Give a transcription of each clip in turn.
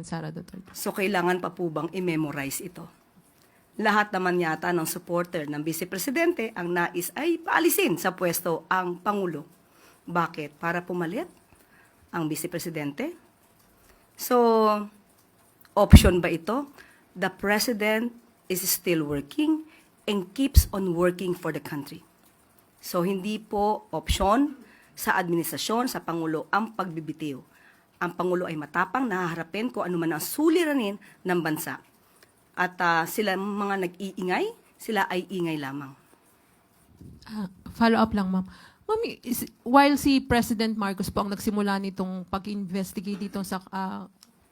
Sara Duterte. So kailangan pa po bang i-memorize ito? Lahat naman yata ng supporter ng Vice Presidente ang nais ay paalisin sa pwesto ang Pangulo. Bakit? Para pumalit ang Vice Presidente? So, option ba ito? The President is still working and keeps on working for the country. So, hindi po option sa administrasyon, sa Pangulo, ang pagbibitiw. Ang Pangulo ay matapang, nahaharapin kung ano man ang suliranin ng bansa. At sila mga nag-iingay, sila ay ingay lamang. Follow up lang, ma'am. Ma'am, while si President Marcos po ang nagsimula nitong pag-investigate dito sa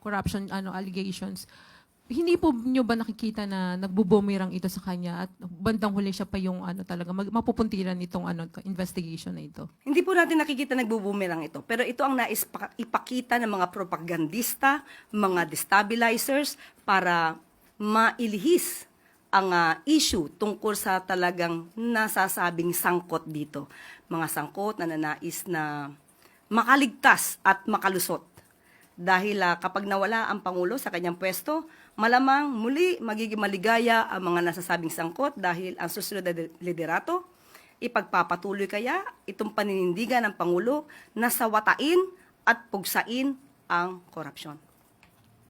corruption allegations, hindi po nyo ba nakikita na nagbubumirang ito sa kanya at bandang huli siya pa yung talaga mapupuntiran itong investigation na ito? Hindi po natin nakikita nagbubumerang ito, pero ito ang nais ipakita ng mga propagandista, mga destabilizers para mailihis ang issue tungkol sa talagang nasasabing sangkot dito. Mga sangkot na nanais na makaligtas at makalusot. Dahil kapag nawala ang Pangulo sa kanyang pwesto, malamang muli magiging maligaya ang mga nasasabing sangkot dahil ang susunod na liderato, ipagpapatuloy kaya itong paninindigan ng Pangulo na sawatain at pugsain ang korupsyon.